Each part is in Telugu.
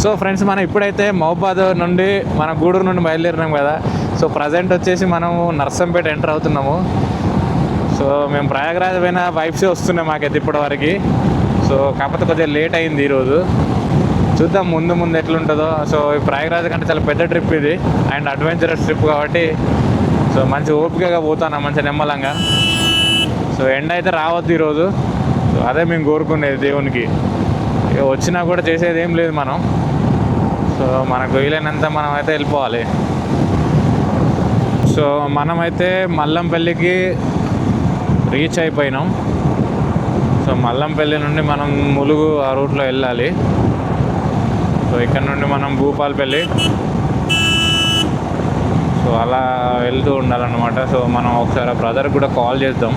సో ఫ్రెండ్స్, మనం ఇప్పుడైతే మహబాద్ నుండి మన గూడూరు నుండి బయలుదేరినాం కదా. సో ప్రజెంట్ వచ్చేసి మనము నర్సంపేట ఎంటర్ అవుతున్నాము. సో మేము ప్రయాగరాజ్ పైన వైబ్సే వస్తున్నాయి మాకైతే ఇప్పటివరకు. సో కాకపోతే కొద్దిగా లేట్ అయింది ఈరోజు. చూద్దాం ముందు ముందు ఎట్లుంటుందో. సో ఈ ప్రయాగరాజ్ కంటే చాలా పెద్ద ట్రిప్ ఇది అండ్ అడ్వెంచరస్ ట్రిప్ కాబట్టి సో మంచి ఓపికగా పోతాను, మంచి నిమ్మలంగా. సో ఎండ అయితే రావద్దు ఈరోజు. సో అదే మేము కోరుకునేది దేవునికి. ఇక వచ్చినా కూడా చేసేది ఏం లేదు మనం. సో మనకు వీలైనంత మనం అయితే వెళ్ళిపోవాలి. సో మనమైతే మల్లంపల్లికి రీచ్ అయిపోయినాం. సో మల్లంపల్లి నుండి మనం ములుగు ఆ రూట్లో వెళ్ళాలి. సో ఇక్కడ నుండి మనం భూపాలపల్లి సో అలా వెళ్తూ ఉండాలన్నమాట. సో మనం ఒకసారి ఆ బ్రదర్కి కూడా కాల్ చేద్దాం,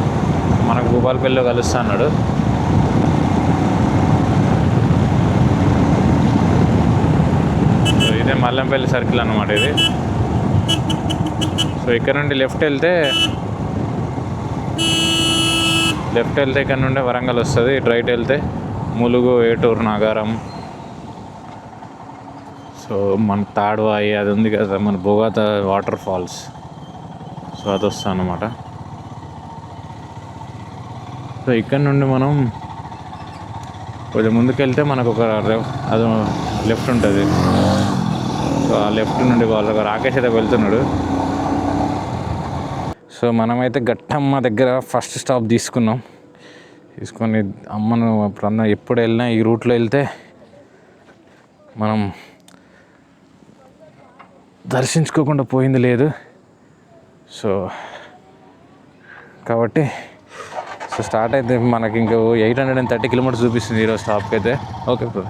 మనకు భూపాలపల్లిలో కలుస్తా అన్నాడు. సో ఇదే మల్లంపల్లి సర్కిల్ అన్నమాట ఇది. సో ఇక్కడ నుండి లెఫ్ట్ వెళ్తే ఇక్కడ నుండి వరంగల్ వస్తుంది. ఇటు రైట్ వెళ్తే ములుగు, ఏటూరు, నాగారం, సో మన తాడ్వాయి అది ఉంది కదా, మన బోగాత వాటర్ ఫాల్స్, సో అది వస్తుంది అన్నమాట. సో ఇక్కడ నుండి మనం కొంచెం ముందుకెళ్తే మనకు ఒక అది లెఫ్ట్ ఉంటుంది. సో ఆ లెఫ్ట్ నుండి వాళ్ళ రాకేష్ అయితే వెళ్తున్నాడు. సో మనమైతే ఘట్టమ్మ దగ్గర ఫస్ట్ స్టాప్ తీసుకొని అమ్మను ఎప్పుడు వెళ్ళినా ఈ రూట్లో వెళ్తే మనం దర్శించుకోకుండా పోయింది లేదు. సో కాబట్టి సో స్టార్ట్ అయితే మనకి ఇంకా 830 కిలోమీటర్స్ చూపిస్తుంది ఈరోజు స్టాప్కి అయితే. Okay bro.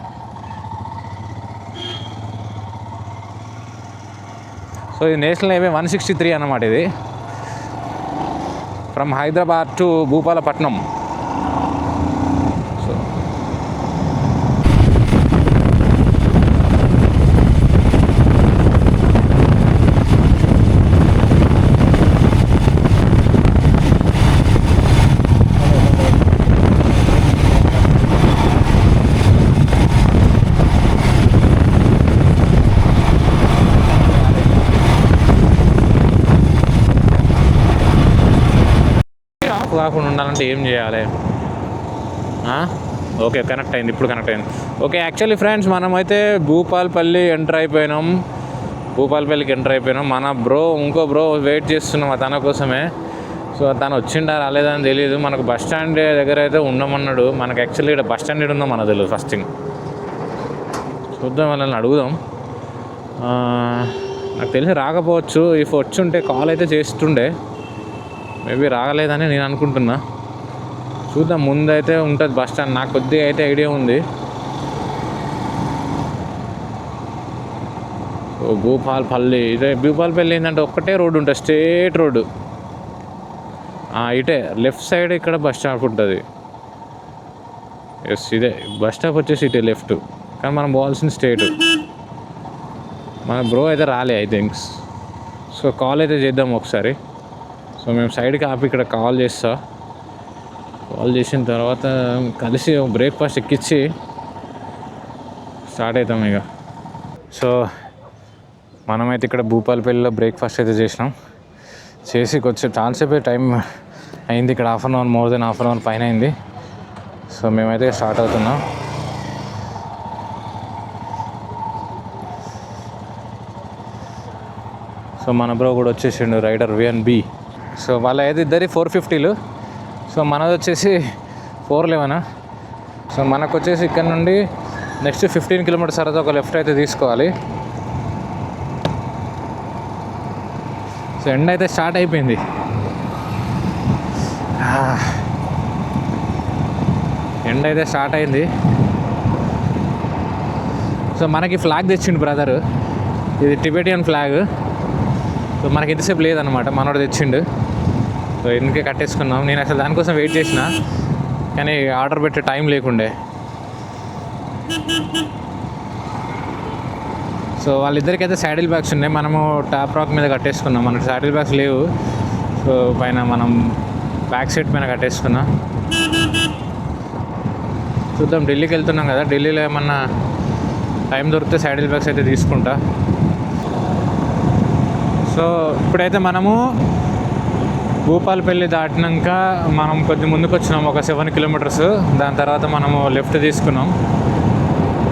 సో ఇది నేషనల్ హైవే 163 అన్నమాట. ఇది from Hyderabad to Bhupalapatnam. So కాకుండా ఉండాలంటే ఏం చేయాలి? ఓకే, కనెక్ట్ అయింది, ఇప్పుడు కనెక్ట్ అయింది. ఓకే, యాక్చువల్లీ ఫ్రెండ్స్ మనమైతే భూపాలపల్లికి ఎంటర్ అయిపోయినాం. మన ఇంకో బ్రో వెయిట్ చేస్తున్నాం తన కోసమే. సో తను వచ్చిండా రాలేదని తెలియదు. మనకు బస్ స్టాండ్ దగ్గర అయితే ఉండమన్నాడు. మనకు యాక్చువల్లీ ఇక్కడ బస్ స్టాండ్ ఉందో మనకు తెలియదు. ఫస్ట్ థింగ్ చూద్దాం, వాళ్ళని అడుగుదాం. నాకు తెలిసి రాకపోవచ్చు. ఇఫ్ వచ్చి ఉంటే కాల్ అయితే చేస్తుండే, మేబీ రాగలేదని నేను అనుకుంటున్నా. చూద్దాం, ముందైతే ఉంటుంది బస్ స్టాండ్. నాకు కొద్దిగా అయితే ఐడియా ఉంది. భూపాలపల్లి ఇదే. భూపాలపల్లి ఏంటంటే ఒక్కటే రోడ్డు ఉంటుంది, స్ట్రేట్ రోడ్డు. ఇటే లెఫ్ట్ సైడ్ ఇక్కడ బస్ స్టాప్ ఉంటుంది. ఎస్, ఇదే బస్ స్టాప్ వచ్చేసి ఇటే లెఫ్ట్. కానీ మనం పోవాల్సిన స్ట్రేట్. మన బ్రో అయితే రాలే ఐ థింక్స్. సో కాల్ అయితే చేద్దాం ఒకసారి. సో మేము సైడ్కి ఆపి ఇక్కడ కాల్ చేసిన తర్వాత కలిసి బ్రేక్ఫాస్ట్ ఎక్కించి స్టార్ట్ అవుతాం ఇక. సో మనమైతే ఇక్కడ భూపాలపల్లిలో బ్రేక్ఫాస్ట్ అయితే చేసి కొంచెం చాలాసేపు టైం అయింది. ఇక్కడ more than half an hour పైన అయింది. సో మేమైతే స్టార్ట్ అవుతున్నాం. సో మన బ్రో కూడా వచ్చేసిండు, రైడర్ VNB. సో వాళ్ళ అయితే ఇద్దరి 450లు. సో మనది వచ్చేసి 411. సో మనకు వచ్చేసి ఇక్కడ నుండి నెక్స్ట్ 15 కిలోమీటర్స్ తర్వాత ఒక లెఫ్ట్ అయితే తీసుకోవాలి. సో ఎండ అయితే స్టార్ట్ అయిపోయింది. సో మనకి ఫ్లాగ్ తెచ్చిండు బ్రదరు. ఇది టిబెటియన్ ఫ్లాగ్. సో మనకి ఎంతసేపు లేదనమాట, మనోడు తెచ్చిండు. సో ఎందుకే కట్టేసుకున్నాం. నేను అసలు దానికోసం వెయిట్ చేసిన, కానీ ఆర్డర్ పెట్టే టైం లేకుండే. సో వాళ్ళిద్దరికైతే శాడిల్ బ్యాగ్స్ ఉన్నాయి. మనము టాప్ రాక్ మీద కట్టేసుకున్నాం. మనకు శాడిల్ బ్యాగ్స్ లేవు. సో పైన మనం బ్యాక్ సైడ్ పైన కట్టేసుకున్నాం. చూద్దాం, ఢిల్లీకి వెళ్తున్నాం కదా, ఢిల్లీలో ఏమన్నా టైం దొరికితే సైడిల్ బ్యాగ్స్ అయితే తీసుకుంటా. సో ఇప్పుడైతే మనము భూపాలపల్లి దాటినాక మనం కొద్ది ముందుకు వచ్చినాం, ఒక 7 కిలోమీటర్స్. దాని తర్వాత మనము లెఫ్ట్ తీసుకున్నాం.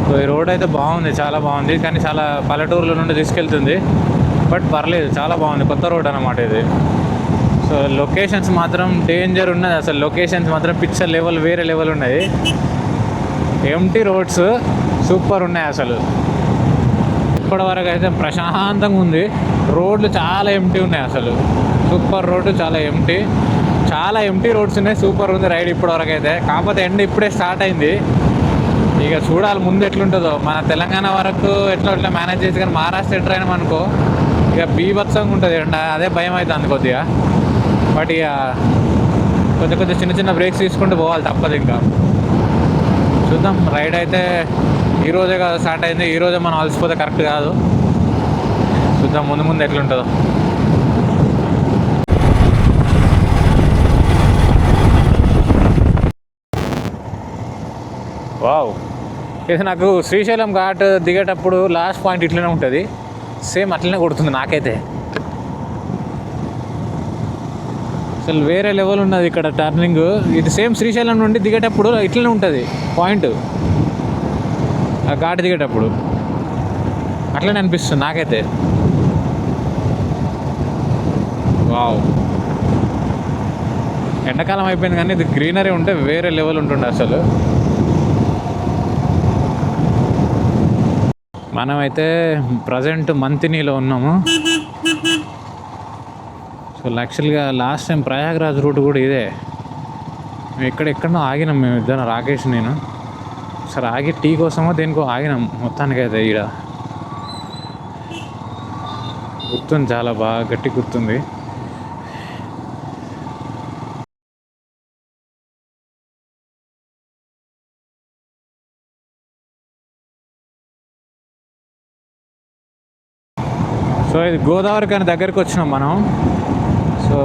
సో ఈ రోడ్ అయితే బాగుంది, చాలా బాగుంది, కానీ చాలా పల్లెటూరుల నుండి తీసుకెళ్తుంది. బట్ పర్లేదు, చాలా బాగుంది, కొత్త రోడ్ అన్నమాట ఇది. సో లొకేషన్స్ మాత్రం డేంజర్ ఉన్నది, అసలు లొకేషన్స్ మాత్రం పిక్చర్ లెవెల్ వేరే లెవెల్ ఉన్నాయి. ఎంటీ రోడ్స్ సూపర్ ఉన్నాయి అసలు. ఇప్పటి వరకు అయితే ప్రశాంతంగా ఉంది, రోడ్లు చాలా ఎంటీ ఉన్నాయి అసలు. సూపర్ రోడ్డు, చాలా ఎంటీ రోడ్స్ ఉన్నాయి. సూపర్ ఉంది రైడ్ ఇప్పటివరకు అయితే. కాకపోతే ఎండ ఇప్పుడే స్టార్ట్ అయింది, ఇక చూడాలి ముందు ఎట్లుంటుందో. మన తెలంగాణ వరకు ఎట్లా మేనేజ్ చేసి, కానీ మహారాష్ట్ర ఎంటర్ అయినాం అనుకో ఇక బీభత్సంగా ఉంటుంది ఎండ, అదే భయం అవుతుంది కొద్దిగా. బట్ ఇక కొద్ది చిన్న బ్రేక్స్ తీసుకుంటూ పోవాలి, తప్పదు. ఇంకా చూద్దాం. రైడ్ అయితే ఈరోజే కదా స్టార్ట్ అయింది, ఈరోజే మనం అలసిపోతే కరెక్ట్ కాదు. చూద్దాం ముందు ఎట్లుంటుందో. వావ్, ఇది నాకు శ్రీశైలం ఘాట్ దిగేటప్పుడు లాస్ట్ పాయింట్ ఇట్లనే ఉంటుంది, సేమ్ అట్లనే కొడుతుంది నాకైతే. అసలు వేరే లెవెల్ ఉన్నది ఇక్కడ టర్నింగ్. ఇది సేమ్ శ్రీశైలం నుండి దిగేటప్పుడు ఇట్లనే ఉంటుంది పాయింట్, ఆ ఘాట్ దిగేటప్పుడు అట్లనే అనిపిస్తుంది నాకైతే. వావ్, ఎండాకాలం అయిపోయింది కానీ ఇది గ్రీనరీ ఉంటే వేరే లెవెల్ ఉంటుండే అసలు. మనమైతే ప్రజెంట్ మంతినిలో ఉన్నాము. సో యాక్చువల్గా లాస్ట్ టైం ప్రయాగ్రాజ్ రూట్ కూడా ఇదే. మేము ఎక్కడెక్కడో ఆగినాం, మేము ఇద్దరం, రాకేష్ నేను. సరే ఆగి టీ కోసమో దేనికో ఆగినాం. మొత్తానికైతే ఈడ గుర్తుంది, చాలా బాగా గట్టి గుర్తుంది. సో ఇది గోదావరి కానీ దగ్గరికి వచ్చినాం మనం. సో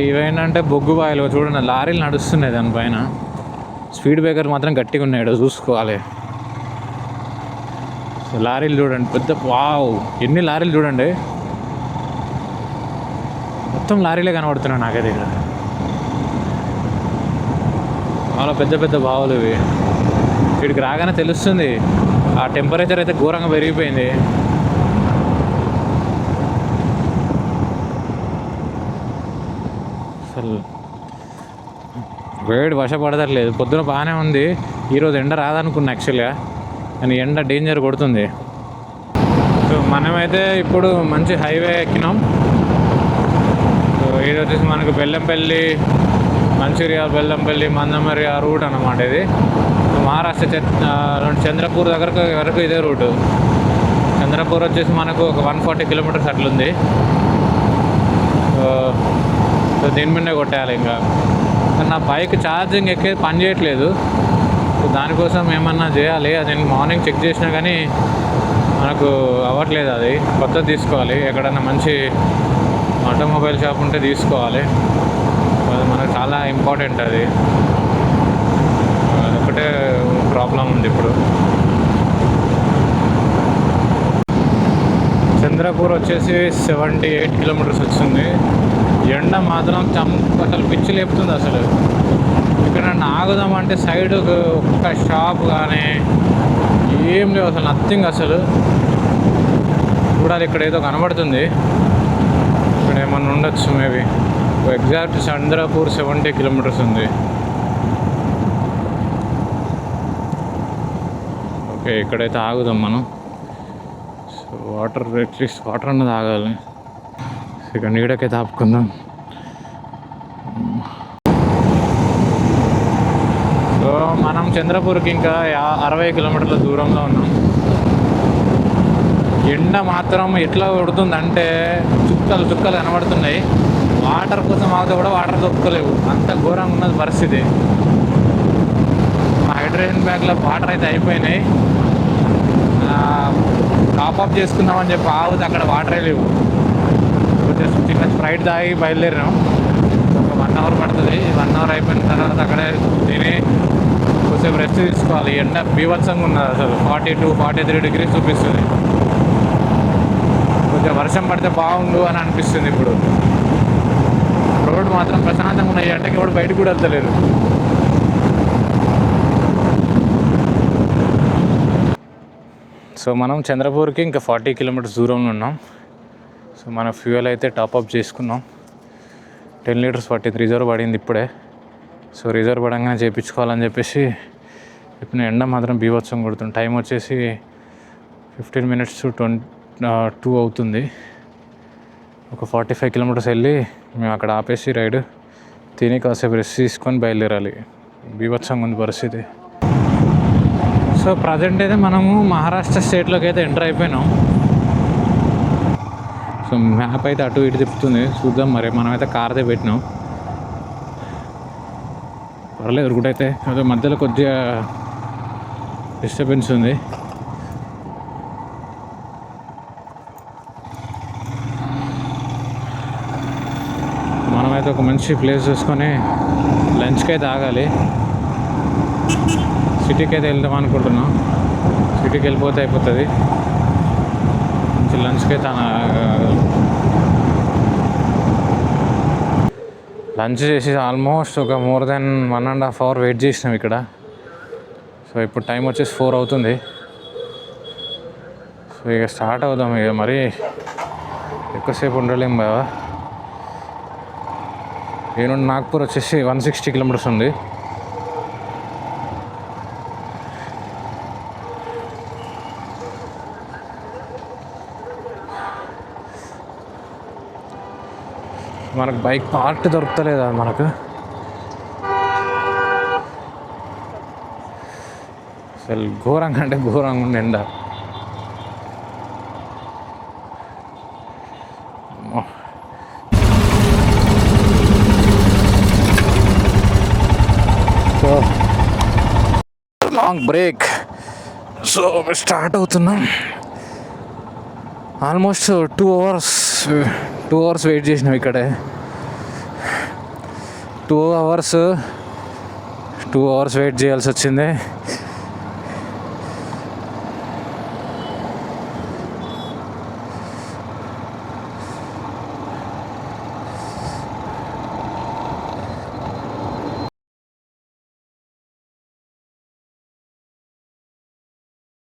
ఇవేంటంటే బొగ్గు బాయిలు, చూడండి లారీలు నడుస్తున్నాయి దానిపైన. స్పీడ్ బ్రేకర్ మాత్రం గట్టిగా ఉన్నాడు, చూసుకోవాలి. సో లారీలు చూడండి, పెద్ద వావ్, ఎన్ని లారీలు చూడండి, మొత్తం లారీలే కనబడుతున్నాయి నాకైతే ఇక్కడ. చాలా పెద్ద బావులు ఇవి. వీడికి రాగానే తెలుస్తుంది, ఆ టెంపరేచర్ అయితే ఘోరంగా పెరిగిపోయింది. అసలు వేడి వశపడతలేదు. పొద్దున బాగానే ఉంది, ఈరోజు ఎండ రాదనుకున్నా యాక్చువల్గా, కానీ ఎండ డేంజర్ కొడుతుంది. సో మనమైతే ఇప్పుడు మంచి హైవే ఎక్కినాం. సో ఇది వచ్చేసి మనకు బెల్లంపల్లి, మంచిర్యాల, బెల్లంపల్లి, మందమరి ఆ రూట్ అన్నమాట ఇది. మహారాష్ట్ర చంద్రపూర్ వరకు ఇదే రూటు. చంద్రపూర్ వచ్చేసి మనకు ఒక 140 కిలోమీటర్స్ అట్లుంది. సో దీని మీదే కొట్టేయాలి. ఇంకా నా బైక్ ఛార్జింగ్ ఎక్కేది పని చేయట్లేదు. సో దానికోసం ఏమన్నా చేయాలి. అది నేను మార్నింగ్ చెక్ చేసినా కానీ మనకు అవ్వట్లేదు. అది కొత్తది తీసుకోవాలి, ఎక్కడన్నా మంచి ఆటోమొబైల్ షాప్ ఉంటే తీసుకోవాలి. అది మనకు చాలా ఇంపార్టెంట్. అది ఒకటే ప్రాబ్లం ఉంది ఇప్పుడు. చంద్రపూర్ వచ్చేసి 78 కిలోమీటర్స్ వచ్చింది. ఎండ మాత్రం అసలు పిచ్చి లేపుతుంది అసలు. ఇక్కడ నన్ను ఆగుదామంటే సైడ్ ఒక్క షాప్ కానీ ఏం లేవు అసలు, నథింగ్ అసలు. చూడాలి, ఇక్కడ ఏదో కనబడుతుంది, ఇక్కడ ఏమన్నా ఉండొచ్చు మేబీ. ఎగ్జాక్ట్ చంద్రపూర్ 70 కిలోమీటర్స్ ఉంది. ఓకే, ఇక్కడైతే ఆగుదాం మనం. సో వాటర్, అట్లీస్ట్ వాటర్ అన్నది ఆగాలి. ఇక నీడకైతే ఆపుకుందాం. సో మనం చంద్రపూర్కి ఇంకా 60 కిలోమీటర్ల దూరంలో ఉన్నాం. ఎండ మాత్రం ఎట్లా కొడుతుందంటే చుక్కలు కనబడుతున్నాయి. వాటర్ కోసం ఆగితే కూడా వాటర్ దొరకలేవు, అంత ఘోరంగా ఉన్నది పరిస్థితి. హైడ్రేషన్ బ్యాగ్లో వాటర్ అయితే అయిపోయినాయి. టాప్అప్ చేసుకుందామని చెప్పి ఆగితే అక్కడ వాటరే లేవు. జస్ట్ చిన్న స్ప్రైట్ తాగి బయలుదేరినాం. ఒక 1 అవర్ పడుతుంది. 1 అవర్ అయిపోయిన తర్వాత అక్కడే తిని కాసేపు రెస్ట్ తీసుకోవాలి. ఎండ బీభత్సంగా ఉన్నది అసలు, 42-43 డిగ్రీస్ చూపిస్తుంది. కొంచెం వర్షం పడితే బాగుండు అని అనిపిస్తుంది. ఇప్పుడు రోడ్డు మాత్రం ప్రశాంతంగా ఉన్నాయి. ఎండకి కూడా బయటకు కూడా వెళ్తలేదు. సో మనం చంద్రపూర్కి ఇంకా 40 కిలోమీటర్స్ దూరంలో ఉన్నాం. సో మన ఫ్యూయల్ అయితే టాప్అప్ చేసుకున్నాం. 10 లీటర్స్ పట్టింది, రిజర్వ్ పడింది ఇప్పుడే. సో రిజర్వ్ పడంగానే చేయించుకోవాలని చెప్పేసి ఇప్పుడు ఎండ మాత్రం బీభత్సం కొడుతుంది. టైం వచ్చేసి 15 మినిట్స్ to 2 అవుతుంది. ఒక 45 కిలోమీటర్స్ వెళ్ళి మేము అక్కడ ఆపేసి రైడ్ తిని కాసేపు రెస్ట్ తీసుకొని బయలుదేరాలి. బీభత్సంగా ఉంది పరిస్థితి. సో ప్రజెంట్ అయితే మనము మహారాష్ట్ర స్టేట్లోకి అయితే ఎంటర్ అయిపోయినాం. సో మ్యాప్ అయితే అటు ఇటు తిప్పుతుంది, చూద్దాం. మరి మనమైతే కార్దే పెట్టినాం, పర్లేదు రూట్ అయితే. అదే మధ్యలో కొద్దిగా డిస్టర్బెన్స్ ఉంది. మనమైతే ఒక మంచి ప్లేస్ చూసుకొని లంచ్కి అయితే ఆగాలి. సిటీకి అయితే వెళ్దాం అనుకుంటున్నాం. సిటీకి వెళ్ళిపోతే అయిపోతుంది. మంచి లంచ్కి అయితే లంచ్ చేసి ఆల్మోస్ట్ ఒక మోర్ దెన్ 1.5 hour వెయిట్ చేసినాం ఇక్కడ. సో ఇప్పుడు టైం వచ్చేసి 4 అవుతుంది. సో ఇక స్టార్ట్ అవుదాం. ఇక మరి ఎక్కువసేపు ఉండలేము కదా. ఈ నుండి నాగ్పూర్ వచ్చేసి 160 కిలోమీటర్స్ ఉంది. మనకు బైక్ పార్ట్ దొరుకుతలేదా మనకు. అసలు ఘోరంగా అంటే ఘోరంగా ఉంది ఎండ. So long break. So start అవుతున్నాం. ఆల్మోస్ట్ 2 అవర్స్ వెయిట్ చేసినాం ఇక్కడే. 2 అవర్స్ వెయిట్ చేయాల్సి వచ్చింది.